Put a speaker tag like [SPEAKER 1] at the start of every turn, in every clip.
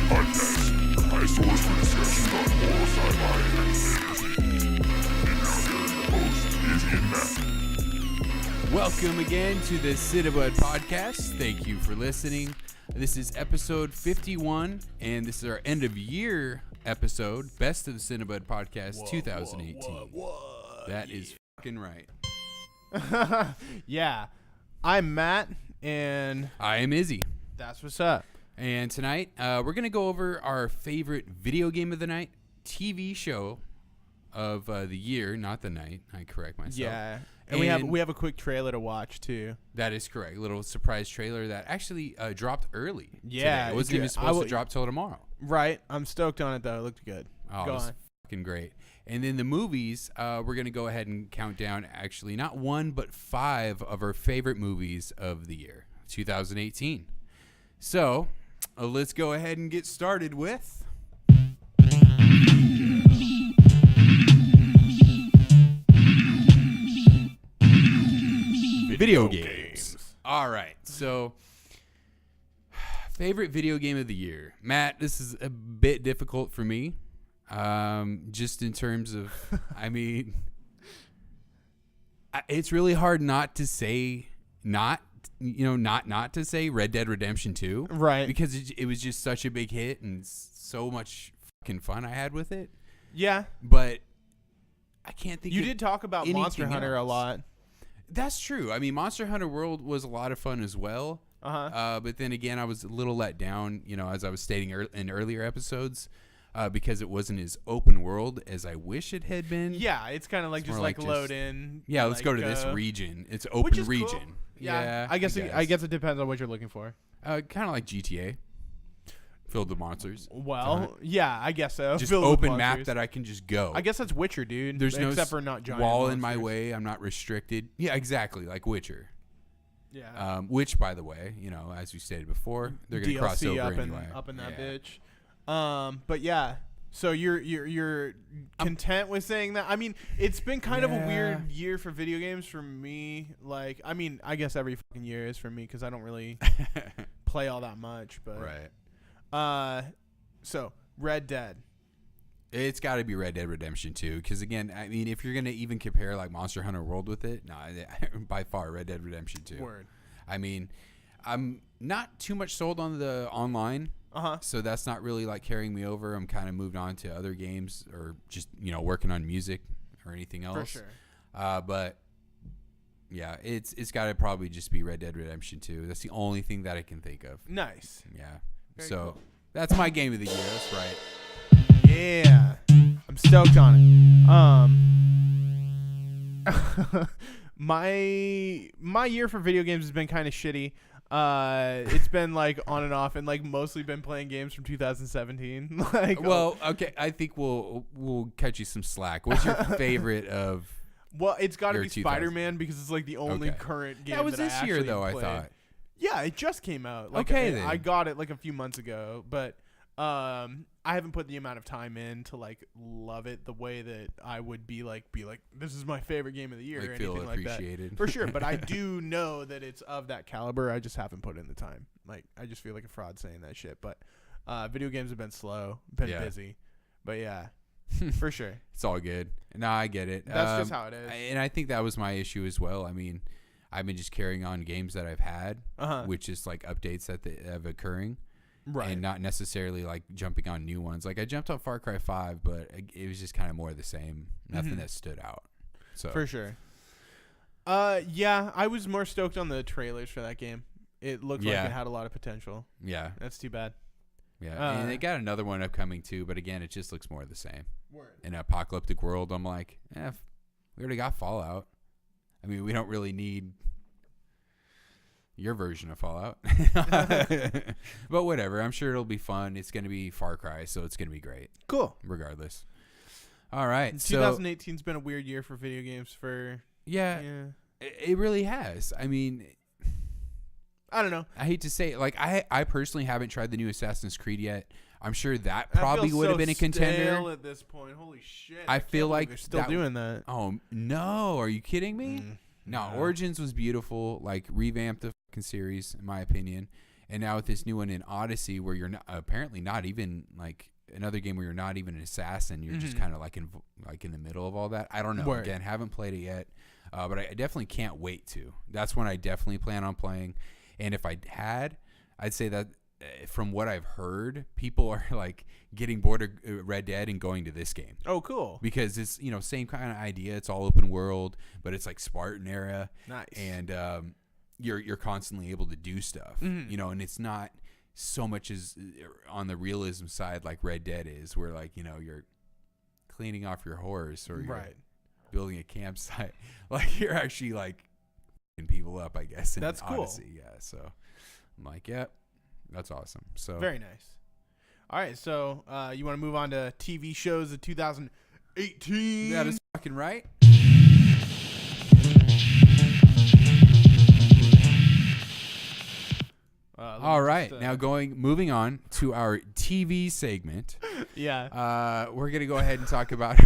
[SPEAKER 1] Podcast, your high source for discussions on moral sci-fi and fantasy. And now here are your hosts, Izzy and Matt.
[SPEAKER 2] Welcome again to the Cinnabud Podcast. Thank you for listening. This is episode 51, and this is our end of year episode, Best of the Cinnabud Podcast 2018. That is fucking right.
[SPEAKER 3] Yeah. I'm Matt, and
[SPEAKER 2] I am Izzy.
[SPEAKER 3] that's what's up.
[SPEAKER 2] And tonight, we're going to go over our favorite video game of the night, TV show of the year, not the night. I correct myself.
[SPEAKER 3] Yeah. And we have a quick trailer to watch, too.
[SPEAKER 2] That is correct. A little surprise trailer that actually dropped early.
[SPEAKER 3] Yeah,
[SPEAKER 2] today. It wasn't even supposed to drop till tomorrow.
[SPEAKER 3] Right. I'm stoked on it, though. It looked good.
[SPEAKER 2] Oh,
[SPEAKER 3] Go
[SPEAKER 2] it was
[SPEAKER 3] on.
[SPEAKER 2] fucking great. And then the movies, we're going to go ahead and count down, actually, not one, but 5 of our favorite movies of the year, 2018. So, let's go ahead and get started with... Video games. All right. So, favorite video game of the year. Matt, this is a bit difficult for me. Just in terms of, I mean, it's really hard not to say not to say Red Dead Redemption 2.
[SPEAKER 3] Right.
[SPEAKER 2] Because it was just such a big hit and so much fucking fun I had with it.
[SPEAKER 3] Yeah.
[SPEAKER 2] But I can't think
[SPEAKER 3] You
[SPEAKER 2] of
[SPEAKER 3] did talk about Monster
[SPEAKER 2] anything
[SPEAKER 3] Hunter a
[SPEAKER 2] else.
[SPEAKER 3] lot.
[SPEAKER 2] That's true. I mean, Monster Hunter World was a lot of fun as well.
[SPEAKER 3] Uh-huh.
[SPEAKER 2] But then again, I was a little let down, as I was stating in earlier episodes, because it wasn't as open world as I wish it had been.
[SPEAKER 3] Yeah, it's kind of like
[SPEAKER 2] It's
[SPEAKER 3] just
[SPEAKER 2] more
[SPEAKER 3] like
[SPEAKER 2] like
[SPEAKER 3] load
[SPEAKER 2] just-
[SPEAKER 3] in.
[SPEAKER 2] Yeah, let's
[SPEAKER 3] like,
[SPEAKER 2] go to this region. It's open
[SPEAKER 3] which is
[SPEAKER 2] region.
[SPEAKER 3] cool. Yeah, I guess it depends on what you're looking for.
[SPEAKER 2] Kind of like GTA, filled with monsters.
[SPEAKER 3] Well, yeah, I guess so.
[SPEAKER 2] Just
[SPEAKER 3] Filled with
[SPEAKER 2] open map
[SPEAKER 3] monsters.
[SPEAKER 2] that I can just go.
[SPEAKER 3] I guess that's Witcher, dude.
[SPEAKER 2] There's no
[SPEAKER 3] except for not giant
[SPEAKER 2] wall in my
[SPEAKER 3] monsters.
[SPEAKER 2] way. I'm not restricted. Yeah, exactly, like Witcher.
[SPEAKER 3] Yeah.
[SPEAKER 2] Which, by the way, as we stated before, they're going to cross
[SPEAKER 3] DLC
[SPEAKER 2] over
[SPEAKER 3] up
[SPEAKER 2] anyway.
[SPEAKER 3] up in that
[SPEAKER 2] Yeah.
[SPEAKER 3] bitch. But yeah. So you're content with saying that? I mean, it's been kind of a weird year for video games for me. Like, I mean, I guess every fucking year is for me because I don't really play all that much. But
[SPEAKER 2] Right.
[SPEAKER 3] So Red Dead.
[SPEAKER 2] It's got to be Red Dead Redemption 2, because again, I mean, if you're gonna even compare like Monster Hunter World with it, by far Red Dead Redemption 2.
[SPEAKER 3] Word.
[SPEAKER 2] I mean, I'm not too much sold on the online, so that's not really like carrying me over. I'm kind of moved on to other games or just working on music or anything else.
[SPEAKER 3] For sure.
[SPEAKER 2] But yeah, it's got to probably just be Red Dead Redemption 2. That's the only thing that I can think of.
[SPEAKER 3] Nice.
[SPEAKER 2] Yeah.
[SPEAKER 3] Very
[SPEAKER 2] So
[SPEAKER 3] cool.
[SPEAKER 2] that's my game of the year. That's right.
[SPEAKER 3] Yeah. I'm stoked on it. My year for video games has been kind of shitty. It's been like on and off, and like mostly been playing games from 2017.
[SPEAKER 2] Well, okay, I think we'll cut you some slack. What's your favorite of?
[SPEAKER 3] Well, it's got to
[SPEAKER 2] Year
[SPEAKER 3] be
[SPEAKER 2] 2000.
[SPEAKER 3] Spider-Man because it's like the only
[SPEAKER 2] Okay.
[SPEAKER 3] current game
[SPEAKER 2] That was
[SPEAKER 3] I
[SPEAKER 2] this year,
[SPEAKER 3] actually
[SPEAKER 2] though.
[SPEAKER 3] played.
[SPEAKER 2] I thought.
[SPEAKER 3] Yeah, it just came out. Like,
[SPEAKER 2] Okay,
[SPEAKER 3] I
[SPEAKER 2] then.
[SPEAKER 3] got it like a few months ago, but I haven't put the amount of time in to like love it the way that I would be like this is my favorite game of the year or
[SPEAKER 2] Like feel
[SPEAKER 3] anything like that.
[SPEAKER 2] appreciated.
[SPEAKER 3] For sure, but I do know that it's of that caliber. I just haven't put in the time. Like I just feel like a fraud saying that shit, but video games have been slow, been
[SPEAKER 2] Yeah.
[SPEAKER 3] busy. But yeah, for sure.
[SPEAKER 2] It's all good. No, I get it.
[SPEAKER 3] That's just how it is.
[SPEAKER 2] And I think that was my issue as well. I mean, I've been just carrying on games that I've had, which is like updates that have occurring.
[SPEAKER 3] Right.
[SPEAKER 2] And not necessarily like jumping on new ones. Like I jumped on Far Cry 5, but it was just kind of more of the same. Nothing that stood out. So
[SPEAKER 3] For sure. Yeah, I was more stoked on the trailers for that game. It looked like
[SPEAKER 2] Yeah.
[SPEAKER 3] it had a lot of potential.
[SPEAKER 2] yeah,
[SPEAKER 3] That's too bad.
[SPEAKER 2] yeah. And they got another one upcoming too, but again, it just looks more of the same.
[SPEAKER 3] Word.
[SPEAKER 2] In an apocalyptic world, I'm like, we already got Fallout. I mean, we don't really need your version of Fallout. But whatever. I'm sure it'll be fun. It's going to be Far Cry, so it's going to be great.
[SPEAKER 3] Cool.
[SPEAKER 2] Regardless. All right.
[SPEAKER 3] 2018's been a weird year for video games for
[SPEAKER 2] Yeah, it really has. I mean,
[SPEAKER 3] I don't know.
[SPEAKER 2] I hate to say it. Like, I personally haven't tried the new Assassin's Creed yet. I'm sure that
[SPEAKER 3] I
[SPEAKER 2] probably
[SPEAKER 3] feel
[SPEAKER 2] would have
[SPEAKER 3] so
[SPEAKER 2] been a contender.
[SPEAKER 3] stale at this point. Holy shit.
[SPEAKER 2] I
[SPEAKER 3] can't
[SPEAKER 2] feel
[SPEAKER 3] believe
[SPEAKER 2] like
[SPEAKER 3] they're still
[SPEAKER 2] that-
[SPEAKER 3] doing that.
[SPEAKER 2] Oh, no. Are you kidding me? No,
[SPEAKER 3] no.
[SPEAKER 2] Origins was beautiful. Like, revamped the fucking series, in my opinion. And now with this new one in Odyssey, where you're not, apparently not even like another game where you're not even an assassin, you're just kind of like in the middle of all that. I don't know.
[SPEAKER 3] Word.
[SPEAKER 2] Again, haven't played it yet, but I definitely can't wait to. That's one I definitely plan on playing. And if I had, I'd say that from what I've heard, people are like getting bored of Red Dead and going to this game.
[SPEAKER 3] Oh, cool.
[SPEAKER 2] Because it's, you know, same kind of idea. It's all open world, but it's like Spartan era.
[SPEAKER 3] Nice.
[SPEAKER 2] And you're constantly able to do stuff, you know, and it's not so much as on the realism side like Red Dead is, where like, you know, you're cleaning off your horse or you're building a campsite. Like you're actually like people up, I guess. In
[SPEAKER 3] That's
[SPEAKER 2] Odyssey.
[SPEAKER 3] cool.
[SPEAKER 2] Yeah. So I'm like, yeah, that's awesome. So
[SPEAKER 3] very nice. All right, so you want to move on to TV shows of 2018?
[SPEAKER 2] that is fucking right. All right, now moving on to our TV segment.
[SPEAKER 3] Yeah.
[SPEAKER 2] We're gonna go ahead and talk about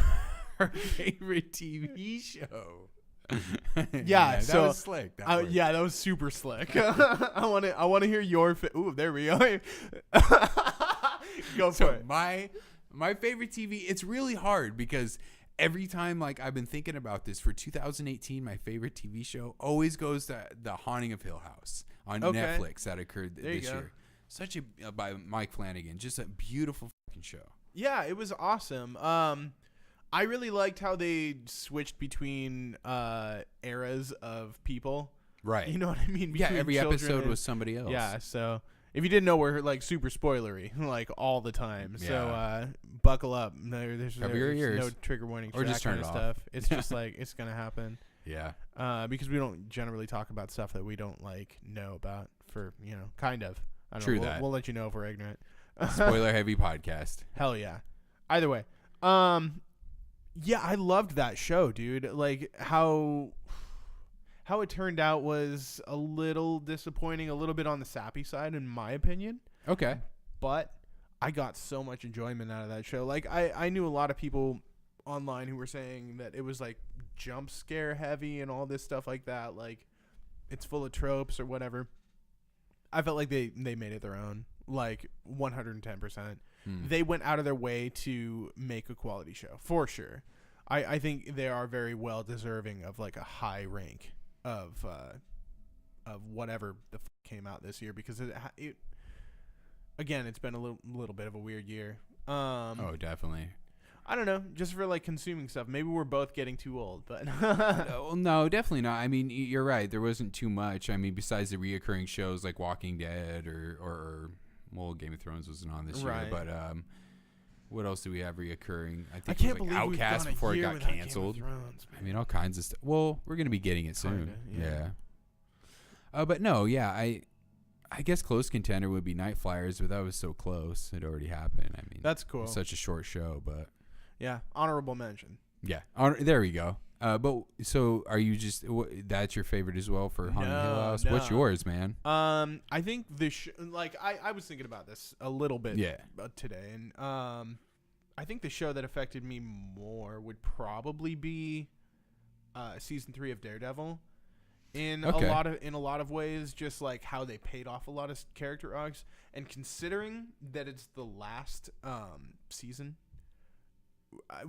[SPEAKER 2] our favorite TV show.
[SPEAKER 3] Yeah,
[SPEAKER 2] that was slick. That
[SPEAKER 3] yeah, that was super slick. I want to hear your. Ooh, there we go. Go for it.
[SPEAKER 2] My favorite TV. It's really hard because every time, like, I've been thinking about this for 2018, my favorite TV show always goes to The Haunting of Hill House on Netflix that occurred this year. Such a by Mike Flanagan, just a beautiful fucking show.
[SPEAKER 3] Yeah, it was awesome. I really liked how they switched between eras of people.
[SPEAKER 2] Right.
[SPEAKER 3] You know what I mean?
[SPEAKER 2] Yeah,
[SPEAKER 3] Between
[SPEAKER 2] every
[SPEAKER 3] children
[SPEAKER 2] episode
[SPEAKER 3] and-
[SPEAKER 2] was somebody else.
[SPEAKER 3] Yeah, so if you didn't know, we're like super spoilery, like all the time.
[SPEAKER 2] Yeah.
[SPEAKER 3] So buckle up. There's
[SPEAKER 2] Cover your ears.
[SPEAKER 3] no trigger warning
[SPEAKER 2] Or
[SPEAKER 3] for
[SPEAKER 2] just
[SPEAKER 3] that
[SPEAKER 2] turn
[SPEAKER 3] kind of
[SPEAKER 2] it off.
[SPEAKER 3] stuff. It's just like it's gonna happen.
[SPEAKER 2] Yeah.
[SPEAKER 3] Because we don't generally talk about stuff that we don't like know about. For kind of. I don't
[SPEAKER 2] True
[SPEAKER 3] know.
[SPEAKER 2] that.
[SPEAKER 3] We'll let you know if we're ignorant.
[SPEAKER 2] Spoiler heavy podcast.
[SPEAKER 3] Hell yeah. Either way. Yeah, I loved that show, dude. Like how it turned out was a little disappointing, a little bit on the sappy side in my opinion.
[SPEAKER 2] Okay.
[SPEAKER 3] But I got so much enjoyment out of that show. Like I knew a lot of people online who were saying that it was like jump scare heavy and all this stuff like that. Like it's full of tropes or whatever. I felt like they made it their own, like 110%. They went out of their way to make a quality show for sure. I think they are very well deserving of like a high rank of whatever the came out this year, because it again, it's been a little bit of a weird year.
[SPEAKER 2] Oh, definitely.
[SPEAKER 3] I don't know, just for like consuming stuff. Maybe we're both getting too old, but
[SPEAKER 2] No, definitely not. I mean, you're right. There wasn't too much. I mean, besides the reoccurring shows like Walking Dead or well, Game of Thrones wasn't on this year, but what else do we have reoccurring? I think
[SPEAKER 3] can't
[SPEAKER 2] it was
[SPEAKER 3] believe
[SPEAKER 2] like
[SPEAKER 3] we've
[SPEAKER 2] Outcast
[SPEAKER 3] gone a
[SPEAKER 2] before it
[SPEAKER 3] year
[SPEAKER 2] got
[SPEAKER 3] without Game of
[SPEAKER 2] canceled.
[SPEAKER 3] Thrones,
[SPEAKER 2] I mean, all kinds of stuff. Well, we're gonna be getting it soon.
[SPEAKER 3] Kinda,
[SPEAKER 2] Yeah. But no, yeah, I guess close contender would be Night Flyers, but that was so close. It already happened. I mean,
[SPEAKER 3] that's cool.
[SPEAKER 2] It's such a short show, but
[SPEAKER 3] Yeah, honorable mention.
[SPEAKER 2] yeah. There we go. But so are you just that's your favorite as well for Haunted Hill House?
[SPEAKER 3] No.
[SPEAKER 2] What's yours, man?
[SPEAKER 3] I think I was thinking about this a little bit today, and I think the show that affected me more would probably be season 3 of Daredevil. In a lot of ways, just like how they paid off a lot of character arcs, and considering that it's the last season,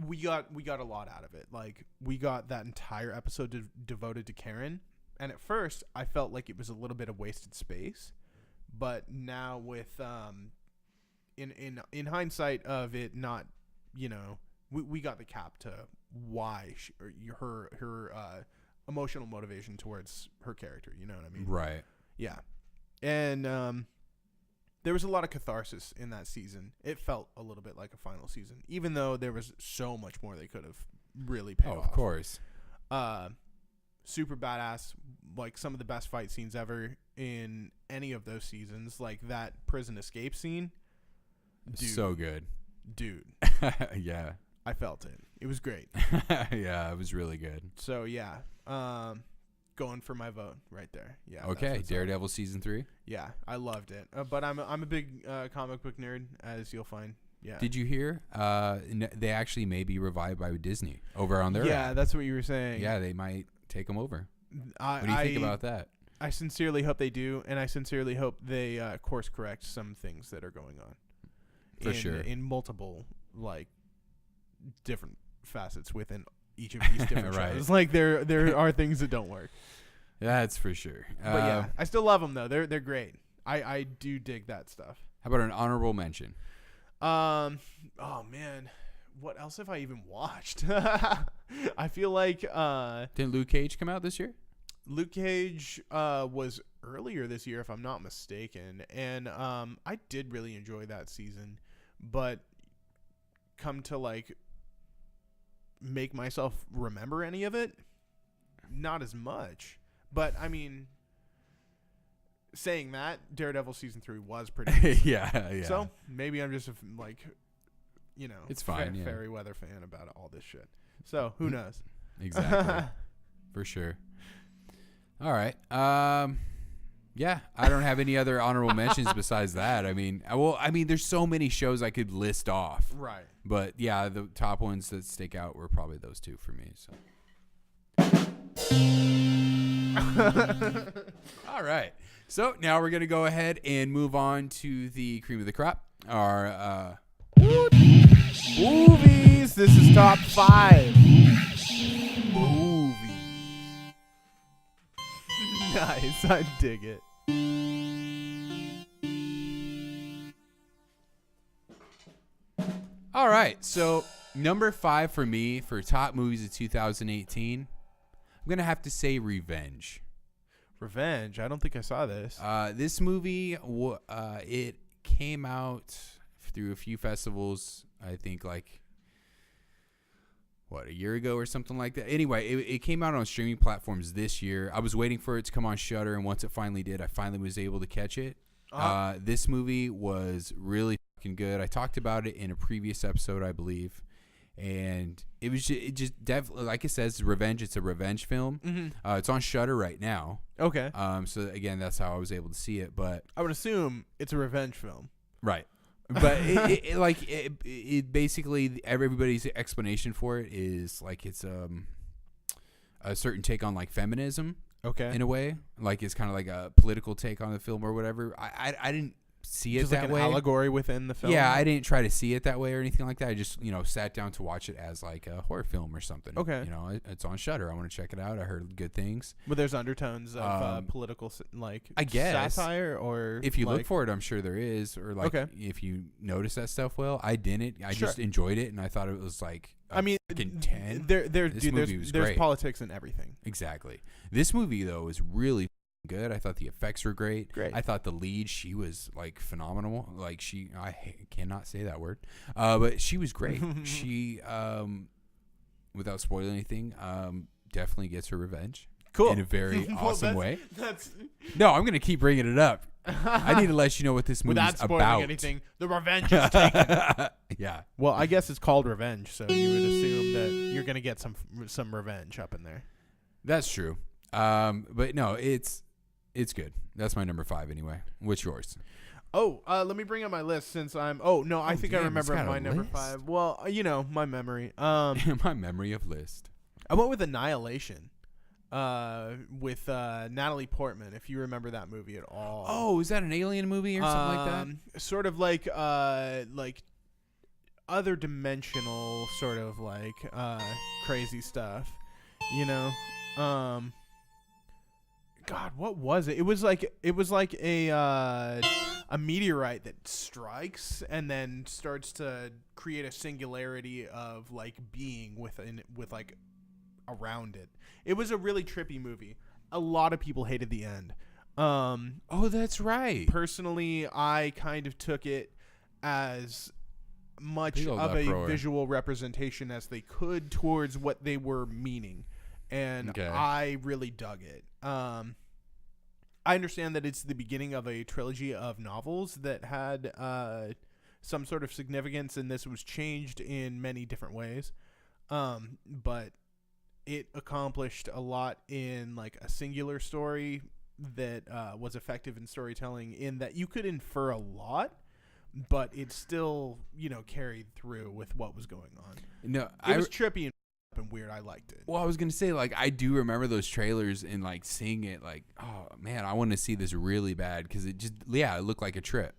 [SPEAKER 3] we got a lot out of it. Like we got that entire episode devoted to Karen, and at first I felt like it was a little bit of wasted space, but now with in hindsight of it not, we got the cap to why her emotional motivation towards her character. You know what I mean?
[SPEAKER 2] Right.
[SPEAKER 3] Yeah. And there was a lot of catharsis in that season. It felt a little bit like a final season, even though there was so much more they could have really paid off.
[SPEAKER 2] Of course.
[SPEAKER 3] Super badass, like some of the best fight scenes ever in any of those seasons. Like that prison escape scene. Dude,
[SPEAKER 2] so good.
[SPEAKER 3] Dude.
[SPEAKER 2] Yeah.
[SPEAKER 3] I felt it. It was great.
[SPEAKER 2] Yeah, it was really good.
[SPEAKER 3] So yeah. Going for my vote right there. Yeah.
[SPEAKER 2] Okay, Daredevil season 3.
[SPEAKER 3] Yeah, I loved it. But I'm a big comic book nerd, as you'll find. Yeah.
[SPEAKER 2] Did you hear? They actually may be revived by Disney over on their app.
[SPEAKER 3] That's what you were saying.
[SPEAKER 2] Yeah, they might take them over. What do you think about that?
[SPEAKER 3] I sincerely hope they do, and I sincerely hope they course correct some things that are going on.
[SPEAKER 2] For sure.
[SPEAKER 3] In multiple like different facets within each of these different
[SPEAKER 2] Right.
[SPEAKER 3] shows. Like there are things that don't work.
[SPEAKER 2] That's for sure.
[SPEAKER 3] But yeah, I still love them though. They're great. I do dig that stuff.
[SPEAKER 2] How about an honorable mention?
[SPEAKER 3] Oh man, what else have I even watched? I feel like
[SPEAKER 2] Didn't Luke Cage come out this year?
[SPEAKER 3] Luke Cage was earlier this year, if I'm not mistaken, and I did really enjoy that season, but come to like make myself remember any of it, not as much. But I mean, saying that, Daredevil season 3 was pretty good.
[SPEAKER 2] yeah.
[SPEAKER 3] So maybe I'm just like,
[SPEAKER 2] it's fine.
[SPEAKER 3] Fairy weather fan about all this shit. So who knows?
[SPEAKER 2] Exactly. For sure. All right. Yeah, I don't have any other honorable mentions besides that. I mean, there's so many shows I could list off.
[SPEAKER 3] Right.
[SPEAKER 2] But yeah, the top ones that stick out were probably those two for me. So. All right. So now we're gonna go ahead and move on to the cream of the crop. Our
[SPEAKER 3] movies. This is top 5 movies. Nice, I dig it.
[SPEAKER 2] All right, so number 5 for me for top movies of 2018, I'm gonna have to say Revenge.
[SPEAKER 3] Revenge. I don't think I saw this.
[SPEAKER 2] This movie, it came out through a few festivals. I think like a year ago or something like that. Anyway, it came out on streaming platforms this year. I was waiting for it to come on Shudder, and once it finally did, I finally was able to catch it. This movie was really fucking good. I talked about it in a previous episode, I believe, and it just definitely, like it says, revenge. It's a revenge film.
[SPEAKER 3] Mm-hmm.
[SPEAKER 2] It's on Shudder right now.
[SPEAKER 3] Okay.
[SPEAKER 2] So again, that's how I was able to see it. But
[SPEAKER 3] I would assume it's a revenge film.
[SPEAKER 2] right. But it basically everybody's explanation for it is like it's a certain take on like feminism.
[SPEAKER 3] Okay.
[SPEAKER 2] In a way, like it's kind of like a political take on the film or whatever. I didn't see it
[SPEAKER 3] just
[SPEAKER 2] that
[SPEAKER 3] like an
[SPEAKER 2] way.
[SPEAKER 3] allegory within the film.
[SPEAKER 2] Yeah, I didn't try to see it that way or anything like that. I just sat down to watch it as like a horror film or something.
[SPEAKER 3] Okay.
[SPEAKER 2] It's on Shudder. I want to check it out. I heard good things.
[SPEAKER 3] But there's undertones of political like
[SPEAKER 2] I guess
[SPEAKER 3] satire, or
[SPEAKER 2] if you
[SPEAKER 3] like,
[SPEAKER 2] look for it, I'm sure there is. Or like if you notice that stuff. Well, I didn't. I just enjoyed it, and I thought it was like.
[SPEAKER 3] I mean,
[SPEAKER 2] 10.
[SPEAKER 3] There's politics in everything.
[SPEAKER 2] Exactly. This movie though is really good. I thought the effects were great. I thought the lead, she was like phenomenal. Like I cannot say that word, but she was great. She, without spoiling anything, definitely gets her revenge.
[SPEAKER 3] Cool.
[SPEAKER 2] In a very awesome way.
[SPEAKER 3] That's
[SPEAKER 2] no, I'm gonna keep bringing it up. I need to let you know what this movie is
[SPEAKER 3] without spoiling
[SPEAKER 2] about.
[SPEAKER 3] anything. The revenge is taken.
[SPEAKER 2] Yeah.
[SPEAKER 3] Well, I guess it's called Revenge, so you would assume that you're gonna get some revenge up in there.
[SPEAKER 2] That's true. But no, it's good. That's my number 5 anyway. What's yours?
[SPEAKER 3] Oh, let me bring up my list since I'm. Oh no, I think I remember my number
[SPEAKER 2] list.
[SPEAKER 3] 5. Well, my memory.
[SPEAKER 2] My memory of list.
[SPEAKER 3] I went with Annihilation. With Natalie Portman, if you remember that movie at all.
[SPEAKER 2] Oh, is that an alien movie or something like that? Sort
[SPEAKER 3] of like other dimensional sort of like crazy stuff, God, what was it? It was like a meteorite that strikes and then starts to create a singularity of like being with like around it. It was a really trippy movie. A lot of people hated the end.
[SPEAKER 2] Oh, that's right.
[SPEAKER 3] Personally, I kind of took it as much of a visual representation as they could towards what they were meaning. And I really dug it. I understand that it's the beginning of a trilogy of novels that had some sort of significance, and this was changed in many different ways. But it accomplished a lot in like a singular story that was effective in storytelling, in that you could infer a lot, but it still, carried through with what was going on.
[SPEAKER 2] No,
[SPEAKER 3] it was trippy. and weird. I liked it.
[SPEAKER 2] Well, I was gonna say, like, I do remember those trailers and like seeing it, like, oh man, I want to see this really bad because it just, it looked like a trip,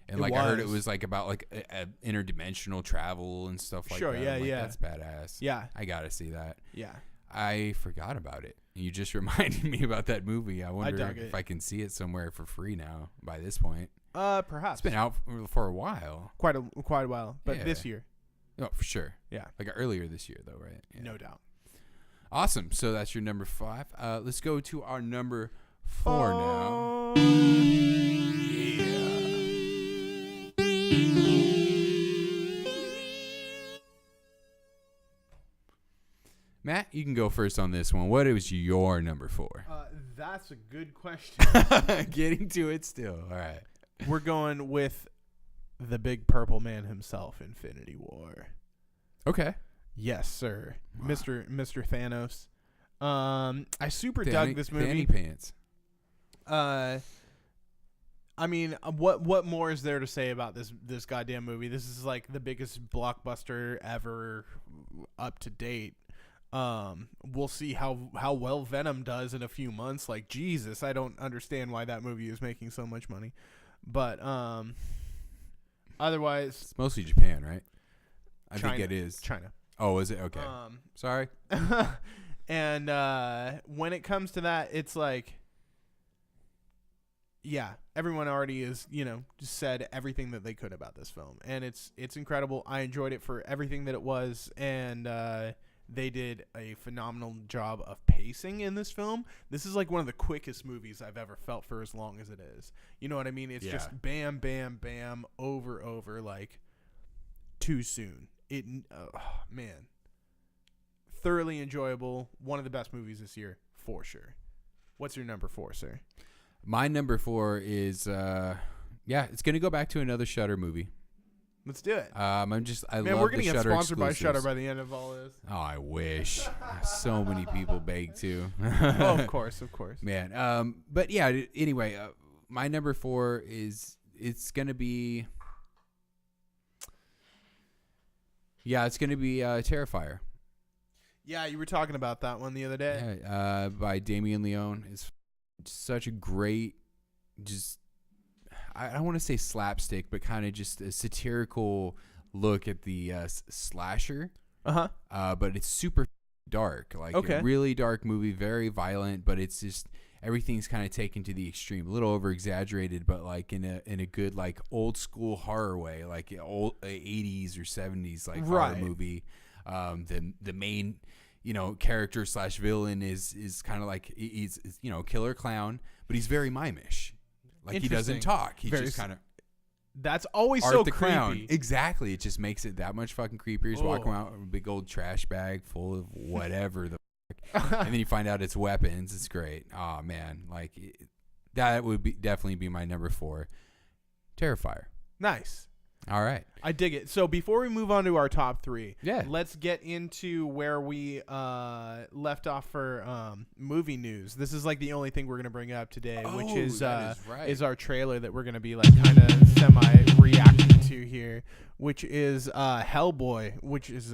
[SPEAKER 2] and like I heard it was like about like a interdimensional travel and stuff like that.
[SPEAKER 3] Sure, yeah,
[SPEAKER 2] I'm like,
[SPEAKER 3] yeah.
[SPEAKER 2] that's badass.
[SPEAKER 3] Yeah,
[SPEAKER 2] I gotta see that.
[SPEAKER 3] yeah.
[SPEAKER 2] I forgot about it. You just reminded me about that movie. I wonder
[SPEAKER 3] dug
[SPEAKER 2] if
[SPEAKER 3] it.
[SPEAKER 2] I can see it somewhere for free now. By this point,
[SPEAKER 3] Perhaps
[SPEAKER 2] it's been out for a while.
[SPEAKER 3] quite a while, but
[SPEAKER 2] Yeah.
[SPEAKER 3] this year,
[SPEAKER 2] Oh, for sure.
[SPEAKER 3] yeah,
[SPEAKER 2] Like earlier this year, though, right? Yeah.
[SPEAKER 3] no doubt.
[SPEAKER 2] Awesome. So that's your number 5. Let's go to our number 4 now. Matt, you can go first on this one. What was your number 4?
[SPEAKER 3] That's a good question.
[SPEAKER 2] Getting to it still. All right.
[SPEAKER 3] We're going with the big purple man himself, Infinity War.
[SPEAKER 2] Okay.
[SPEAKER 3] Yes, sir.
[SPEAKER 2] Wow.
[SPEAKER 3] Mr. Thanos. I super dug this movie.
[SPEAKER 2] Fanny pants.
[SPEAKER 3] I mean, what more is there to say about this goddamn movie? This is like the biggest blockbuster ever up to date. We'll see how well Venom does in a few months. Like, Jesus, I don't understand why that movie is making so much money. But otherwise,
[SPEAKER 2] It's mostly Japan, right? I
[SPEAKER 3] China.
[SPEAKER 2] think it is.
[SPEAKER 3] China.
[SPEAKER 2] Oh, is it? Okay. Sorry.
[SPEAKER 3] And when it comes to that, it's like, yeah, everyone already is, just said everything that they could about this film, and it's incredible. I enjoyed it for everything that it was, and they did a phenomenal job of pacing in this film. This is like one of the quickest movies I've ever felt for as long as it is. You know what I mean? It's just bam, bam, bam, over, like too soon. Man, thoroughly enjoyable. One of the best movies this year for sure. What's your number 4, sir?
[SPEAKER 2] My number 4 is it's gonna go back to another Shudder movie.
[SPEAKER 3] Let's do it.
[SPEAKER 2] I
[SPEAKER 3] Man,
[SPEAKER 2] love
[SPEAKER 3] we're gonna
[SPEAKER 2] the
[SPEAKER 3] get
[SPEAKER 2] Shudder
[SPEAKER 3] sponsored by
[SPEAKER 2] exclusives.
[SPEAKER 3] Shudder by the end of all this.
[SPEAKER 2] Oh, I wish. So many people beg to.
[SPEAKER 3] Oh, of course.
[SPEAKER 2] Man. But yeah. Anyway, my number 4 is it's gonna be Terrifier.
[SPEAKER 3] Yeah, you were talking about that one the other day.
[SPEAKER 2] Yeah, by Damien Leone. It's such a great, I don't want to say slapstick, but kind of just a satirical look at the slasher. But it's super dark, like a really dark movie, very violent, but it's just everything's kind of taken to the extreme, a little over exaggerated, but like in a good like old school horror way, like old 80s or 70s like horror movie. The main character / villain is kind of like he's killer clown, but he's very mimish. Like he doesn't talk. He just kind of.
[SPEAKER 3] That's always
[SPEAKER 2] Art
[SPEAKER 3] so
[SPEAKER 2] the
[SPEAKER 3] creepy.
[SPEAKER 2] Clown. Exactly. It just makes it that much fucking creepier. He's walking around with a big old trash bag full of whatever the fuck. And then you find out it's weapons. It's great. Oh man, that would definitely be my number 4. Terrifier.
[SPEAKER 3] Nice.
[SPEAKER 2] All right.
[SPEAKER 3] I dig it. So before we move on to our top 3,
[SPEAKER 2] Yeah.
[SPEAKER 3] let's get into where we left off for movie news. This is like the only thing we're gonna bring up today, which is our trailer that we're gonna be like kind of semi reacting to here, which is Hellboy, which is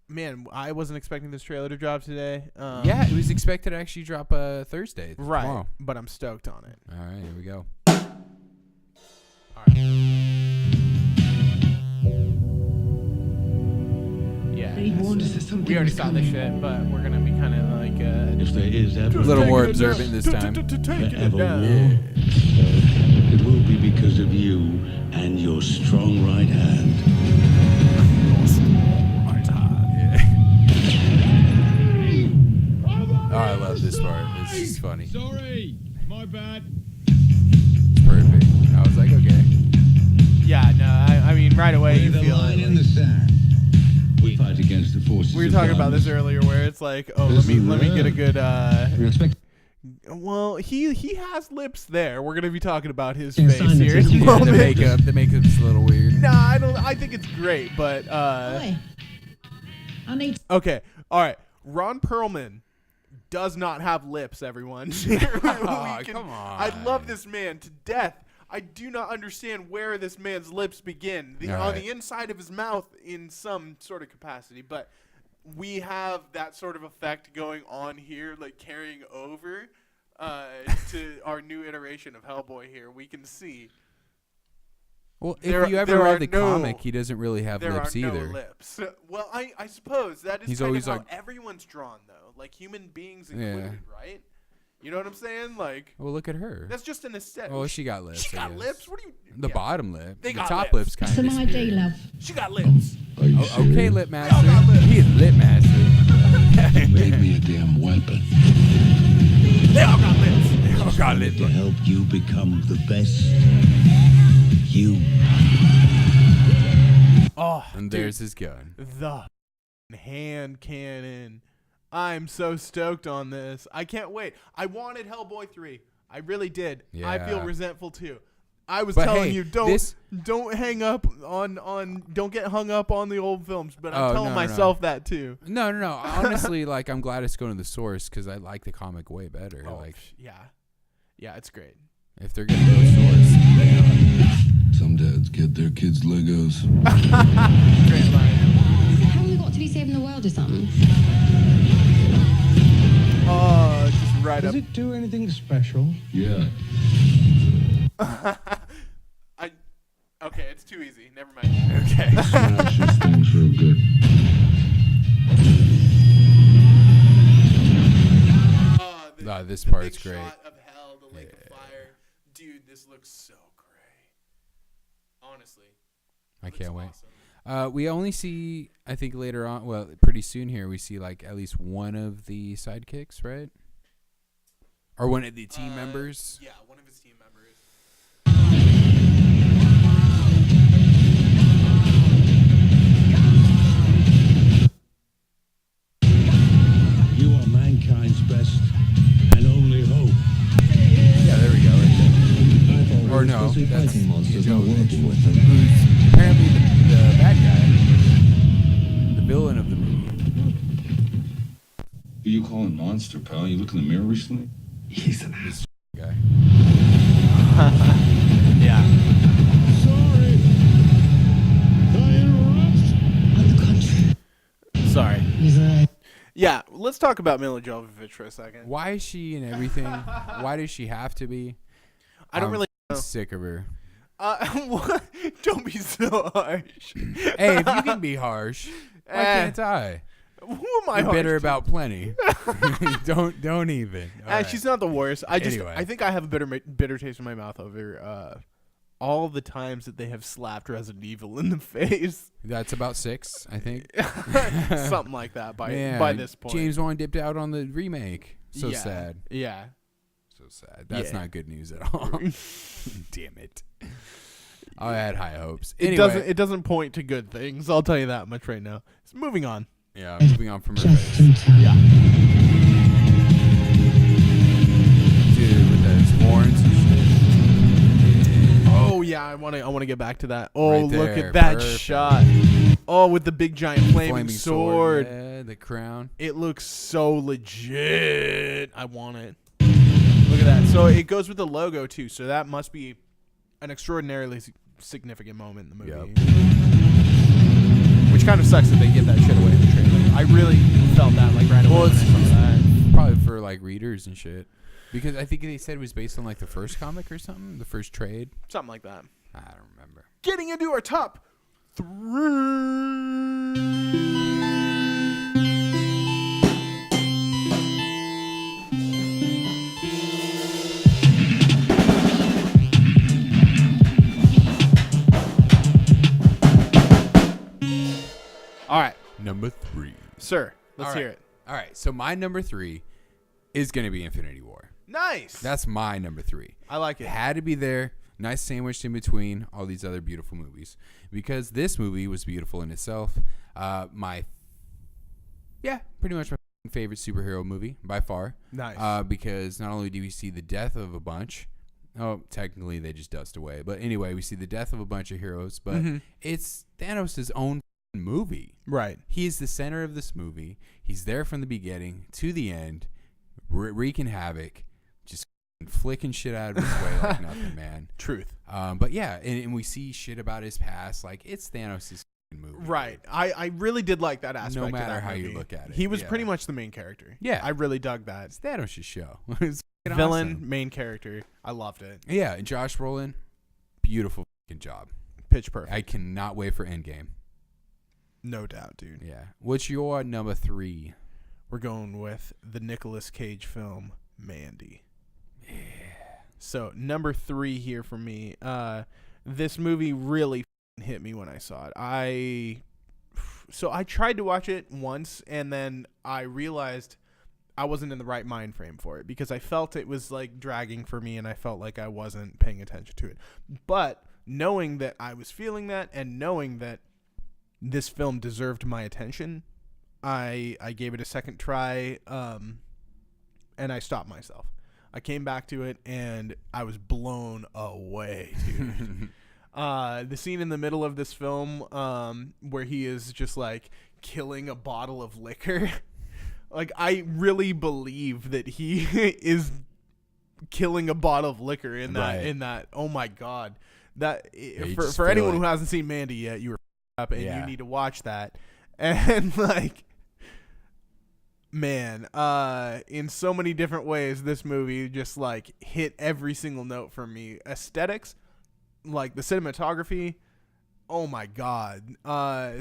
[SPEAKER 3] man, I wasn't expecting this trailer to drop today.
[SPEAKER 2] It was expected to actually drop Thursday.
[SPEAKER 3] Right,
[SPEAKER 2] Tomorrow.
[SPEAKER 3] but I'm stoked on it.
[SPEAKER 2] All right, here we go.
[SPEAKER 3] All right. Yeah, we already saw this shit, but we're gonna be kind of like
[SPEAKER 4] If there is ever
[SPEAKER 2] A little more observant this time.
[SPEAKER 4] ever war, it will be because of you and your strong right hand.
[SPEAKER 2] Oh, I love this part. This is funny.
[SPEAKER 4] Sorry, my bad.
[SPEAKER 2] It's perfect. I was like, okay.
[SPEAKER 3] Yeah, no, I mean, right away you
[SPEAKER 4] the
[SPEAKER 3] feel
[SPEAKER 4] line
[SPEAKER 3] it,
[SPEAKER 4] in the sand. We fight against the forces.
[SPEAKER 3] we were
[SPEAKER 4] of
[SPEAKER 3] talking about
[SPEAKER 4] darkness.
[SPEAKER 3] this earlier, where it's like, oh,
[SPEAKER 4] This
[SPEAKER 3] let
[SPEAKER 4] is
[SPEAKER 3] me get a good.
[SPEAKER 4] We expect
[SPEAKER 3] Well, he has lips there. We're gonna be talking about his
[SPEAKER 4] Yeah,
[SPEAKER 3] face
[SPEAKER 4] sign the
[SPEAKER 3] here in a
[SPEAKER 4] ticket.
[SPEAKER 2] Yeah, the
[SPEAKER 3] moment.
[SPEAKER 2] makeup. The makeup's a little weird.
[SPEAKER 3] Nah, I don't. I think it's great, but
[SPEAKER 5] Boy, I need
[SPEAKER 3] okay, all right. Ron Perlman does not have lips. Everyone.
[SPEAKER 2] Come on.
[SPEAKER 3] I love this man to death. I do not understand where this man's lips begin.
[SPEAKER 2] All
[SPEAKER 3] On
[SPEAKER 2] right.
[SPEAKER 3] the inside of his mouth in some sort of capacity, but we have that sort of effect going on here, like carrying over to our new iteration of Hellboy here. We can see.
[SPEAKER 2] Well, if you ever read the comic, he doesn't really have
[SPEAKER 3] there
[SPEAKER 2] lips
[SPEAKER 3] are
[SPEAKER 2] either.
[SPEAKER 3] No lips. Well, I suppose that is
[SPEAKER 2] He's
[SPEAKER 3] kind
[SPEAKER 2] always
[SPEAKER 3] of how
[SPEAKER 2] like-
[SPEAKER 3] everyone's drawn, though. Like human beings included, right? You know what I'm saying? Like,
[SPEAKER 2] Well, look at her.
[SPEAKER 3] that's just an aesthetic.
[SPEAKER 2] Oh, she got lips.
[SPEAKER 3] She
[SPEAKER 2] I
[SPEAKER 3] got
[SPEAKER 2] guess.
[SPEAKER 3] lips? What do you...
[SPEAKER 2] The
[SPEAKER 3] yeah.
[SPEAKER 2] bottom lip.
[SPEAKER 3] They
[SPEAKER 2] the
[SPEAKER 3] got
[SPEAKER 2] top
[SPEAKER 3] lips.
[SPEAKER 2] lips kind
[SPEAKER 5] It's
[SPEAKER 2] of
[SPEAKER 5] an ID,
[SPEAKER 2] disappeared.
[SPEAKER 5] love.
[SPEAKER 3] She got lips.
[SPEAKER 4] Are you
[SPEAKER 2] Oh, okay,
[SPEAKER 4] serious?
[SPEAKER 2] lip master.
[SPEAKER 3] got lips.
[SPEAKER 2] He is lip master.
[SPEAKER 4] Made me a damn weapon
[SPEAKER 3] They all got lips.
[SPEAKER 2] Oh, God, lip.
[SPEAKER 4] to help you become the best you.
[SPEAKER 3] Oh,
[SPEAKER 2] And
[SPEAKER 3] dude.
[SPEAKER 2] there's his gun.
[SPEAKER 3] The hand cannon. I'm so stoked on this. I can't wait. I wanted Hellboy 3. I really did. I feel
[SPEAKER 2] Yeah.
[SPEAKER 3] resentful too. I was
[SPEAKER 2] But
[SPEAKER 3] telling
[SPEAKER 2] hey,
[SPEAKER 3] you don't hang up on don't get hung up on the old films, but I'm
[SPEAKER 2] Oh,
[SPEAKER 3] telling
[SPEAKER 2] no.
[SPEAKER 3] myself that too.
[SPEAKER 2] No. Honestly, like, I'm glad it's going to the source because I like the comic way better. Like,
[SPEAKER 3] Yeah, it's great.
[SPEAKER 2] if they're going to go source.
[SPEAKER 1] Some dads get their kids Legos.
[SPEAKER 3] Great line.
[SPEAKER 6] Haven't we got to be saving the world or something?
[SPEAKER 3] Oh, just right
[SPEAKER 7] Does
[SPEAKER 3] up.
[SPEAKER 7] it do anything special?
[SPEAKER 1] Yeah.
[SPEAKER 3] Okay, it's too easy. Never mind.
[SPEAKER 2] Okay.
[SPEAKER 1] Smashes things real good.
[SPEAKER 2] Nah, this
[SPEAKER 3] the
[SPEAKER 2] part's
[SPEAKER 3] big
[SPEAKER 2] great.
[SPEAKER 3] Shot of hell, the lake of fire. Dude, this looks so great. Honestly.
[SPEAKER 2] I
[SPEAKER 3] looks
[SPEAKER 2] can't wait.
[SPEAKER 3] awesome.
[SPEAKER 2] We only see, I think later on, well, pretty soon here, we see like at least one of the sidekicks, right? Or one of the team members.
[SPEAKER 3] Yeah, one of his team members.
[SPEAKER 4] You are mankind's best and only hope.
[SPEAKER 2] Yeah, there we go. Right there. Or no, that's Joe Lynch, who's apparently the bad guy, the villain of the movie.
[SPEAKER 1] Who you calling monster, pal? You look in the mirror recently?
[SPEAKER 7] He's an
[SPEAKER 2] This guy.
[SPEAKER 3] Yeah.
[SPEAKER 4] Sorry. Can I interrupt?
[SPEAKER 6] On the contrary.
[SPEAKER 3] Sorry.
[SPEAKER 6] He's a...
[SPEAKER 3] Yeah, let's talk about Mila Jovovich for a second.
[SPEAKER 2] Why is she in everything? Why does she have to be?
[SPEAKER 3] I don't
[SPEAKER 2] I'm
[SPEAKER 3] really know.
[SPEAKER 2] sick of her.
[SPEAKER 3] What? Don't be so harsh.
[SPEAKER 2] Hey, if you can be harsh, why can't I?
[SPEAKER 3] Who am I
[SPEAKER 2] You're
[SPEAKER 3] harsh
[SPEAKER 2] bitter
[SPEAKER 3] to?
[SPEAKER 2] about plenty. don't even. All right.
[SPEAKER 3] She's not the worst.
[SPEAKER 2] Anyway.
[SPEAKER 3] I think I have a bitter taste in my mouth over all the times that they have slapped Resident Evil in the face.
[SPEAKER 2] That's about 6, I think.
[SPEAKER 3] Something like that by
[SPEAKER 2] Man,
[SPEAKER 3] this point.
[SPEAKER 2] James Wan dipped out on the remake. So
[SPEAKER 3] Yeah.
[SPEAKER 2] sad.
[SPEAKER 3] Yeah.
[SPEAKER 2] So sad. That's
[SPEAKER 3] Yeah.
[SPEAKER 2] not good news at all. Damn it. I had high hopes.
[SPEAKER 3] It
[SPEAKER 2] Anyway,
[SPEAKER 3] it doesn't point to good things. I'll tell you that much right now. So moving on.
[SPEAKER 2] yeah, moving on from her
[SPEAKER 6] Just
[SPEAKER 2] face.
[SPEAKER 6] in time.
[SPEAKER 3] Yeah.
[SPEAKER 2] Dude, with those horns and shit.
[SPEAKER 3] Oh yeah, I want to get back to that. Oh,
[SPEAKER 2] Right
[SPEAKER 3] look
[SPEAKER 2] there,
[SPEAKER 3] at that
[SPEAKER 2] perfect.
[SPEAKER 3] shot. Oh, with the big giant flaming sword.
[SPEAKER 2] Yeah, the crown.
[SPEAKER 3] It looks so legit. I want it. Look at that. So it goes with the logo too. So that must be an extraordinarily significant moment in the movie. Which kind of sucks that they give that shit away in the trailer. I really felt that like right away.
[SPEAKER 2] Well,
[SPEAKER 3] when
[SPEAKER 2] it's
[SPEAKER 3] I saw that.
[SPEAKER 2] probably for like readers and shit. Because I think they said it was based on like the first comic or something, the first trade.
[SPEAKER 3] Something like that.
[SPEAKER 2] I don't remember.
[SPEAKER 3] Getting into our top 3. All right,
[SPEAKER 2] Number 3.
[SPEAKER 3] sir, let's
[SPEAKER 2] All
[SPEAKER 3] hear
[SPEAKER 2] right.
[SPEAKER 3] it.
[SPEAKER 2] All right, so my number 3 is going to be Infinity War.
[SPEAKER 3] Nice.
[SPEAKER 2] That's my number 3.
[SPEAKER 3] I like
[SPEAKER 2] It
[SPEAKER 3] it.
[SPEAKER 2] had to be there, nice sandwiched in between all these other beautiful movies. Because this movie was beautiful in itself. Pretty much my favorite superhero movie by far.
[SPEAKER 3] Nice.
[SPEAKER 2] Because not only do we see the death of a bunch, technically they just dust away. But anyway, we see the death of a bunch of heroes, but it's Thanos' own movie.
[SPEAKER 3] Right.
[SPEAKER 2] He is the center of this movie. He's there from the beginning to the end, wreaking havoc, just flicking shit out of his way like nothing, man.
[SPEAKER 3] Truth.
[SPEAKER 2] But yeah, and we see shit about his past. Like, it's Thanos' movie.
[SPEAKER 3] Right. I really did like that aspect.
[SPEAKER 2] No matter
[SPEAKER 3] of that
[SPEAKER 2] how
[SPEAKER 3] movie.
[SPEAKER 2] you look at it.
[SPEAKER 3] He was
[SPEAKER 2] Yeah.
[SPEAKER 3] pretty much the main character.
[SPEAKER 2] Yeah.
[SPEAKER 3] I really dug that.
[SPEAKER 2] It's Thanos' show. It's fucking
[SPEAKER 3] Villain,
[SPEAKER 2] awesome.
[SPEAKER 3] main character. I loved it.
[SPEAKER 2] Yeah, and Josh Brolin, beautiful fucking job.
[SPEAKER 3] Pitch perfect.
[SPEAKER 2] I cannot wait for Endgame.
[SPEAKER 3] No doubt, dude.
[SPEAKER 2] Yeah. What's your number 3?
[SPEAKER 3] We're going with the Nicolas Cage film Mandy. Yeah. So number 3 here for me. This movie really hit me when I saw it. I tried to watch it once, and then I realized I wasn't in the right mind frame for it because I felt it was like dragging for me, and I felt like I wasn't paying attention to it. But knowing that I was feeling that, and knowing that this film deserved my attention, I gave it a second try, and I stopped myself. I came back to it, and I was blown away, dude. The scene in the middle of this film where he is just, like, killing a bottle of liquor. Like, I really believe that he is killing a bottle of liquor in that.
[SPEAKER 2] Right.
[SPEAKER 3] In that. Oh, my God. That
[SPEAKER 2] you
[SPEAKER 3] for
[SPEAKER 2] just
[SPEAKER 3] anyone
[SPEAKER 2] feel
[SPEAKER 3] who
[SPEAKER 2] it.
[SPEAKER 3] hasn't seen Mandy yet, you were up, and
[SPEAKER 2] Yeah.
[SPEAKER 3] you need to watch that. And, like, man, in so many different ways, this movie just, like, hit every single note for me. Aesthetics, like the cinematography, oh my God.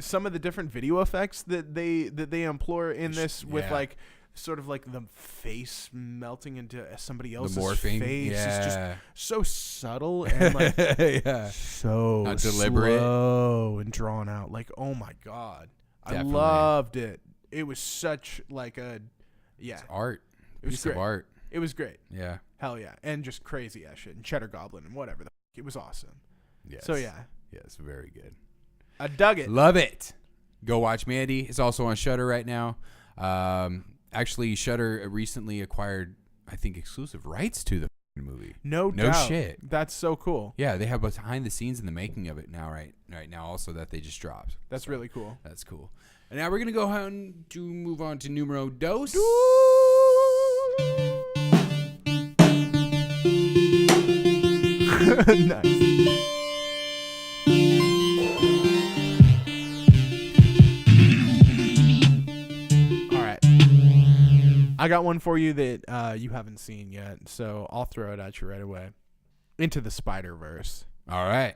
[SPEAKER 3] Some of the different video effects that they employ in this with,
[SPEAKER 2] Yeah.
[SPEAKER 3] like, sort of like the face melting into somebody else's
[SPEAKER 2] morphing.
[SPEAKER 3] face is just
[SPEAKER 2] Yeah.
[SPEAKER 3] so subtle and, like,
[SPEAKER 2] Yeah.
[SPEAKER 3] so
[SPEAKER 2] Not deliberate.
[SPEAKER 3] slow and drawn out. Like, oh my God.
[SPEAKER 2] Definitely.
[SPEAKER 3] I loved it. It was such like a, yeah,
[SPEAKER 2] It's art.
[SPEAKER 3] It was
[SPEAKER 2] Piece of
[SPEAKER 3] great.
[SPEAKER 2] art.
[SPEAKER 3] it was great.
[SPEAKER 2] Yeah.
[SPEAKER 3] Hell yeah. And just crazy ass shit and Cheddar Goblin and whatever. It was awesome.
[SPEAKER 2] Yes.
[SPEAKER 3] So yeah,
[SPEAKER 2] Yes, very good.
[SPEAKER 3] I dug it.
[SPEAKER 2] Love it. Go watch Mandy. It's also on Shudder right now. Actually, Shudder recently acquired, I think, exclusive rights to the movie.
[SPEAKER 3] No
[SPEAKER 2] No
[SPEAKER 3] doubt.
[SPEAKER 2] shit.
[SPEAKER 3] That's so cool.
[SPEAKER 2] Yeah, they have behind the scenes in the making of it now, right now, also that they just dropped.
[SPEAKER 3] That's
[SPEAKER 2] So,
[SPEAKER 3] really cool.
[SPEAKER 2] That's cool. And now we're gonna go on to move on to numero dos.
[SPEAKER 3] Nice. All right. I got one for you that you haven't seen yet, so I'll throw it at you right away. Into the Spider-Verse.
[SPEAKER 2] All right.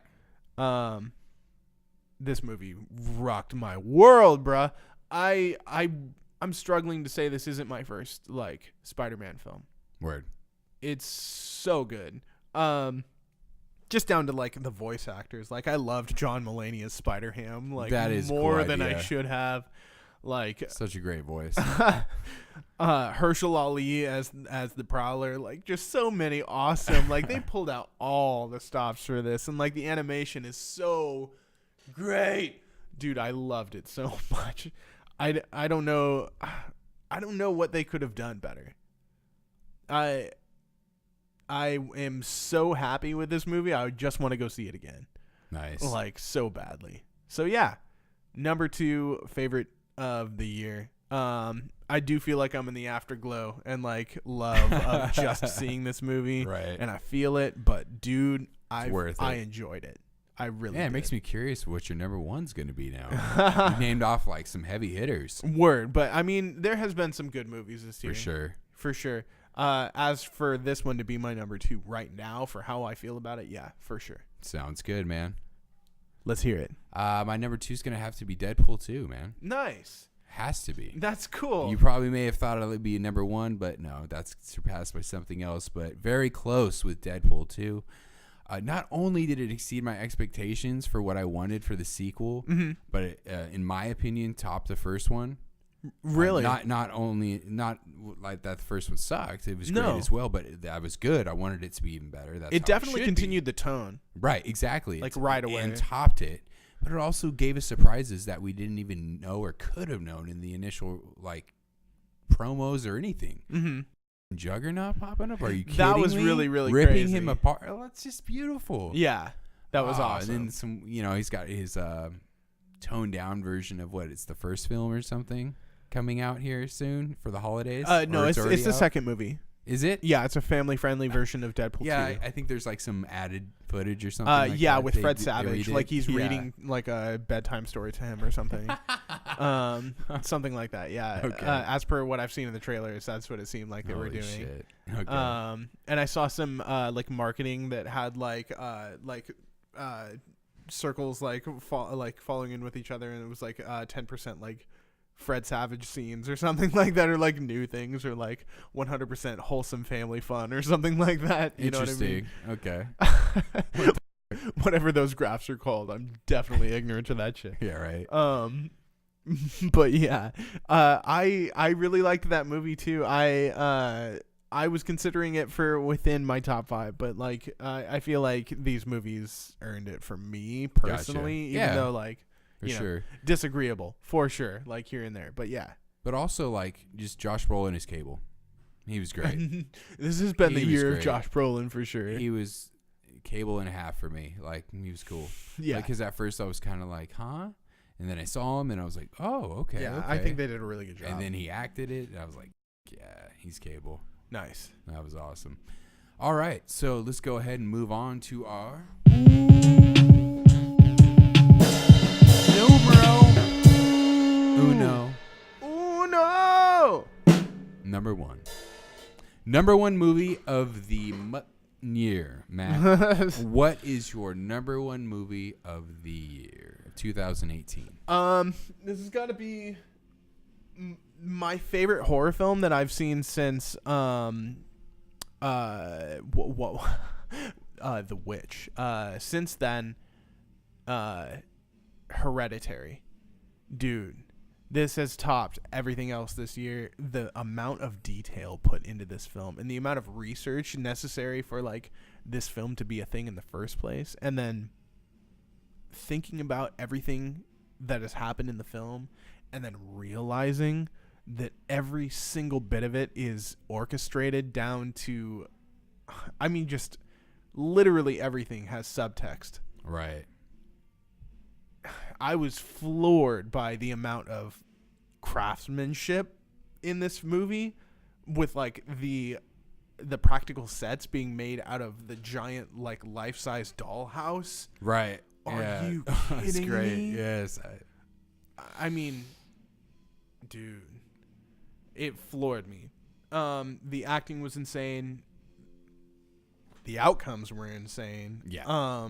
[SPEAKER 3] This movie rocked my world, bruh. I'm struggling to say this isn't my first, like, Spider-Man film.
[SPEAKER 2] Word.
[SPEAKER 3] It's so good. Just down to, like, the voice actors. Like, I loved John Mulaney as Spider-Ham, like,
[SPEAKER 2] That is a
[SPEAKER 3] more
[SPEAKER 2] cool
[SPEAKER 3] than I
[SPEAKER 2] idea.
[SPEAKER 3] should have. Like,
[SPEAKER 2] Such a great voice.
[SPEAKER 3] Herschel Ali as the Prowler, like, just so many awesome. Like, they pulled out all the stops for this, and, like, the animation is so great, dude. I loved it so much. I don't know what they could have done better. I am so happy with this movie. I just want to go see it again,
[SPEAKER 2] Nice.
[SPEAKER 3] like, so badly. So yeah, number 2 favorite of the year. I do feel like I'm in the afterglow and, like, love of just seeing this movie,
[SPEAKER 2] Right.
[SPEAKER 3] and I feel it. But dude,
[SPEAKER 2] worth
[SPEAKER 3] I
[SPEAKER 2] it.
[SPEAKER 3] enjoyed it. I really
[SPEAKER 2] Yeah, it
[SPEAKER 3] did.
[SPEAKER 2] makes me curious what your number one's going to be now. You named off, like, some heavy hitters.
[SPEAKER 3] Word, but I mean, there has been some good movies this year.
[SPEAKER 2] For sure.
[SPEAKER 3] As for this one to be my number 2 right now for how I feel about it, yeah, for sure.
[SPEAKER 2] Sounds good, man.
[SPEAKER 3] Let's hear it.
[SPEAKER 2] My number 2 is going to have to be Deadpool 2, man.
[SPEAKER 3] Nice.
[SPEAKER 2] Has to be.
[SPEAKER 3] That's cool.
[SPEAKER 2] You probably may have thought it would be number 1, but no, that's surpassed by something else. But very close with Deadpool 2. Not only did it exceed my expectations for what I wanted for the sequel, but it, in my opinion, topped the first one.
[SPEAKER 3] Really?
[SPEAKER 2] Not like that the first one sucked. It was
[SPEAKER 3] No.
[SPEAKER 2] great as well, but that was good. I wanted it to be even better. That's
[SPEAKER 3] It
[SPEAKER 2] how
[SPEAKER 3] definitely
[SPEAKER 2] should be.
[SPEAKER 3] continued the tone.
[SPEAKER 2] Right, exactly.
[SPEAKER 3] Like, right away.
[SPEAKER 2] And topped it. But it also gave us surprises that we didn't even know or could have known in the initial, like, promos or anything.
[SPEAKER 3] Mm-hmm.
[SPEAKER 2] Juggernaut popping up? Are you kidding
[SPEAKER 3] That was
[SPEAKER 2] me?
[SPEAKER 3] really, really
[SPEAKER 2] ripping
[SPEAKER 3] crazy.
[SPEAKER 2] him apart. Oh, that's just beautiful.
[SPEAKER 3] Yeah, that was awesome.
[SPEAKER 2] And then some, he's got his toned down version of it's the first film or something coming out here soon for the holidays.
[SPEAKER 3] No,
[SPEAKER 2] Or
[SPEAKER 3] it's
[SPEAKER 2] already
[SPEAKER 3] the
[SPEAKER 2] out?
[SPEAKER 3] second movie.
[SPEAKER 2] Is it?
[SPEAKER 3] Yeah, it's a family-friendly version of Deadpool 2.
[SPEAKER 2] Yeah, I think there's like some added footage or something. Like
[SPEAKER 3] yeah,
[SPEAKER 2] that.
[SPEAKER 3] with Fred Savage,
[SPEAKER 2] redid.
[SPEAKER 3] like he's
[SPEAKER 2] Yeah.
[SPEAKER 3] reading like a bedtime story to him or something. Something like that. Yeah.
[SPEAKER 2] Okay.
[SPEAKER 3] As per what I've seen in the trailers, that's what it seemed like they were
[SPEAKER 2] Holy
[SPEAKER 3] doing.
[SPEAKER 2] shit. Okay.
[SPEAKER 3] And I saw some like marketing that had circles like falling in with each other, and it was like 10% like Fred Savage scenes or something like that, or like new things, or like 100% wholesome family fun or something like that. You know what I mean?
[SPEAKER 2] Okay.
[SPEAKER 3] Whatever those graphs are called, I'm definitely ignorant to that shit.
[SPEAKER 2] Yeah, right.
[SPEAKER 3] But yeah, I really liked that movie too. I was considering it for within my top 5, but like I feel like these movies earned it for me personally,
[SPEAKER 2] Gotcha.
[SPEAKER 3] even though like
[SPEAKER 2] For sure.
[SPEAKER 3] disagreeable for sure, like here and there. But yeah,
[SPEAKER 2] But also like just Josh Brolin is Cable. He was great.
[SPEAKER 3] this has been
[SPEAKER 2] He
[SPEAKER 3] the
[SPEAKER 2] was
[SPEAKER 3] year of
[SPEAKER 2] great.
[SPEAKER 3] Josh Brolin for sure.
[SPEAKER 2] He was Cable and a half for me. Like he was cool.
[SPEAKER 3] Yeah.
[SPEAKER 2] Because at first I was kind of like, huh? And then I saw him and I was like, oh, okay.
[SPEAKER 3] Yeah,
[SPEAKER 2] okay.
[SPEAKER 3] I think they did a really good job.
[SPEAKER 2] And then he acted it. And I was like, yeah, he's Cable.
[SPEAKER 3] Nice.
[SPEAKER 2] That was awesome. All right, so let's go ahead and move on to our Uno.
[SPEAKER 3] Uno.
[SPEAKER 2] Number one movie of the year, Matt. What is your number one movie of the year, 2018?
[SPEAKER 3] This has got to be my favorite horror film that I've seen since The Witch. Since then, Hereditary. Dude, this has topped everything else this year. The amount of detail put into this film and the amount of research necessary for like this film to be a thing in the first place, and then thinking about everything that has happened in the film and then realizing that every single bit of it is orchestrated down to, I mean, just literally everything has subtext.
[SPEAKER 2] Right.
[SPEAKER 3] I was floored by the amount of craftsmanship in this movie, with like the practical sets being made out of the giant like life-size dollhouse.
[SPEAKER 2] Right.
[SPEAKER 3] Are you
[SPEAKER 2] That's
[SPEAKER 3] kidding
[SPEAKER 2] great.
[SPEAKER 3] me?
[SPEAKER 2] Yes.
[SPEAKER 3] I mean, dude, it floored me. The acting was insane. The outcomes were insane.
[SPEAKER 2] Yeah.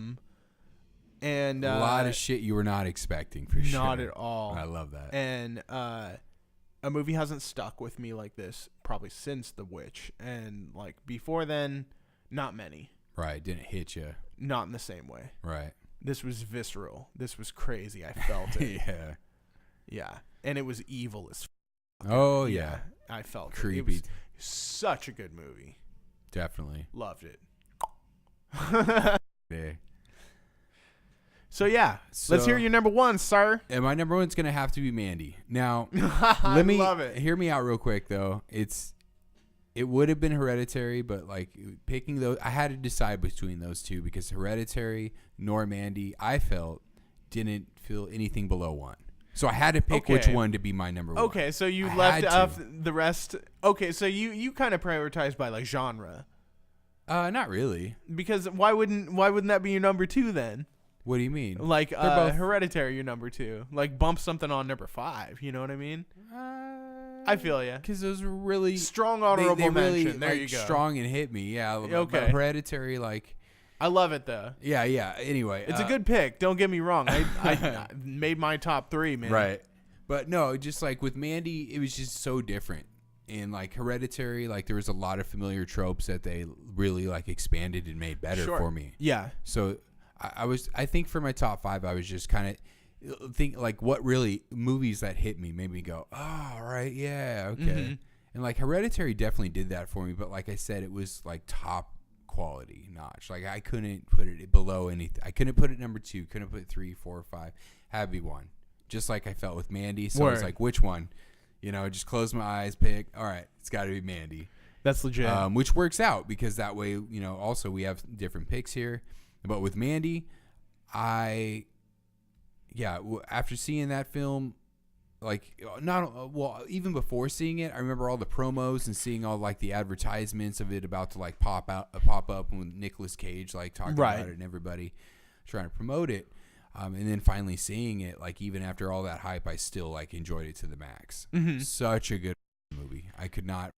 [SPEAKER 3] And
[SPEAKER 2] a lot of shit you were not expecting, for sure.
[SPEAKER 3] not at all.
[SPEAKER 2] I love that.
[SPEAKER 3] And a movie hasn't stuck with me like this probably since The Witch, and like before then, not many.
[SPEAKER 2] Right. Didn't hit you.
[SPEAKER 3] Not in the same way.
[SPEAKER 2] Right.
[SPEAKER 3] This was visceral. This was crazy. I felt it.
[SPEAKER 2] Yeah.
[SPEAKER 3] Yeah. And it was evil as
[SPEAKER 2] Oh, yeah.
[SPEAKER 3] I felt
[SPEAKER 2] Creepy.
[SPEAKER 3] It. It was such a good movie.
[SPEAKER 2] Definitely.
[SPEAKER 3] Loved it.
[SPEAKER 2] Yeah.
[SPEAKER 3] So yeah, let's hear your number one, sir.
[SPEAKER 2] And my number one's gonna have to be Mandy. Now,
[SPEAKER 3] I love it.
[SPEAKER 2] Hear me out real quick though. It would have been Hereditary, but like picking those, I had to decide between those two because Hereditary nor Mandy, I felt didn't feel anything below one. So I had to pick which one to be my number one.
[SPEAKER 3] Okay, so you
[SPEAKER 2] I
[SPEAKER 3] left
[SPEAKER 2] had
[SPEAKER 3] off
[SPEAKER 2] to.
[SPEAKER 3] the rest. Okay, so you kind of prioritized by like genre,
[SPEAKER 2] Not really.
[SPEAKER 3] because why wouldn't that be your number two then?
[SPEAKER 2] What do you mean?
[SPEAKER 3] Like
[SPEAKER 2] They're both-
[SPEAKER 3] Hereditary, your number two. Like bump something on number 5. You know what I mean? I feel ya.
[SPEAKER 2] Because those were really
[SPEAKER 3] Strong honorable
[SPEAKER 2] they really,
[SPEAKER 3] mention. There
[SPEAKER 2] like,
[SPEAKER 3] you go.
[SPEAKER 2] strong and hit me. Yeah.
[SPEAKER 3] Okay.
[SPEAKER 2] But Hereditary, like,
[SPEAKER 3] I love it though.
[SPEAKER 2] yeah. Anyway,
[SPEAKER 3] It's a good pick. Don't get me wrong. I made my top 3, man.
[SPEAKER 2] right. But no, just like with Mandy, it was just so different. And like Hereditary, like there was a lot of familiar tropes that they really like expanded and made better
[SPEAKER 3] Sure.
[SPEAKER 2] for me.
[SPEAKER 3] Yeah.
[SPEAKER 2] So I think for my top 5, I was just kind of think like what really movies that hit me made me go, oh, all right, yeah, okay.
[SPEAKER 3] Mm-hmm.
[SPEAKER 2] And like Hereditary definitely did that for me. But like I said, it was like top quality notch. Like I couldn't put it below anything. I couldn't put it number 2. Couldn't put it 3, 4, 5. Had to be 1. Just like I felt with Mandy. So I was
[SPEAKER 3] Word.
[SPEAKER 2] like, which one? You know, just close my eyes, pick. All right, it's got to be Mandy.
[SPEAKER 3] That's legit.
[SPEAKER 2] Which works out because that way, you know, also we have different picks here. But with Mandy, after seeing that film, like even before seeing it, I remember all the promos and seeing all like the advertisements of it about to like pop up with Nicolas Cage like talking about it and everybody trying to promote it. And then finally seeing it, like even after all that hype, I still like enjoyed it to the max.
[SPEAKER 3] Mm-hmm.
[SPEAKER 2] Such a good movie. I could not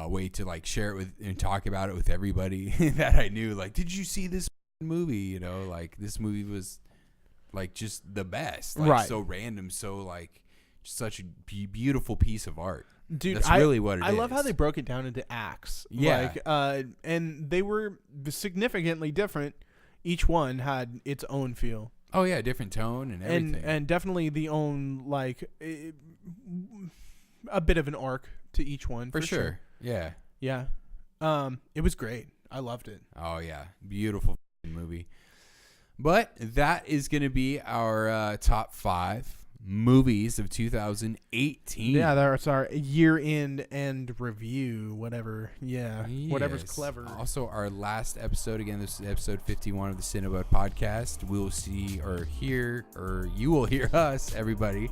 [SPEAKER 2] wait to like share it with and talk about it with everybody that I knew. Like, did you see this movie? You know, like this movie was like just the best. Like so random, so like such a beautiful piece of art.
[SPEAKER 3] Dude,
[SPEAKER 2] that's really what it is.
[SPEAKER 3] I love how they broke it down into acts.
[SPEAKER 2] Yeah.
[SPEAKER 3] Like, and they were significantly different. Each one had its own feel.
[SPEAKER 2] Oh yeah, different tone and everything.
[SPEAKER 3] And definitely the own like a bit of an arc to each one.
[SPEAKER 2] For sure. Yeah.
[SPEAKER 3] Yeah. It was great. I loved it.
[SPEAKER 2] Oh yeah, beautiful movie. But that is going to be our top 5 movies of 2018.
[SPEAKER 3] Yeah, that's our year-end and review, whatever. Yeah, whatever's
[SPEAKER 2] Yes.
[SPEAKER 3] clever.
[SPEAKER 2] Also, our last episode, again, this is episode 51 of the Cinebud podcast. We'll see or hear, or you will hear us, everybody,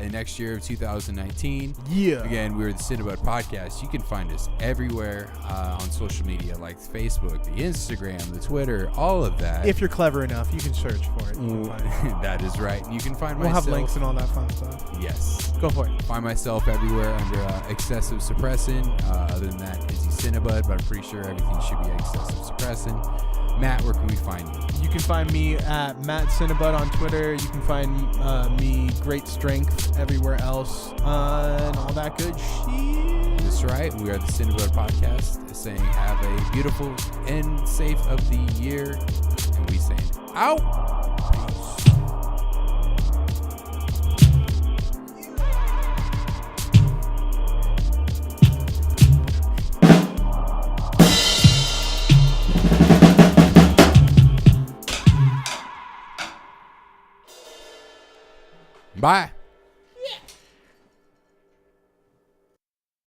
[SPEAKER 2] in next year of 2019.
[SPEAKER 3] Yeah.
[SPEAKER 2] Again, we're the Cinebud podcast. You can find us everywhere on social media, like Facebook, the Instagram, the Twitter, all of that.
[SPEAKER 3] If you're clever enough, you can search for it. You can find it.
[SPEAKER 2] That is right. You can find
[SPEAKER 3] We'll
[SPEAKER 2] myself.
[SPEAKER 3] have links and all that fun stuff.
[SPEAKER 2] Yes.
[SPEAKER 3] Go for it.
[SPEAKER 2] Find myself everywhere under excessive suppressant. Other than that, Izzy Cinebud, but I'm pretty sure everything should be excessive suppressant. Matt, where can we find you?
[SPEAKER 3] You can find me at Matt Cinnabud on Twitter. You can find me Great Strength everywhere else and all that good shit.
[SPEAKER 2] That's right. We are the Cinebud podcast, saying have a beautiful and safe of the year. And we saying out. Bye.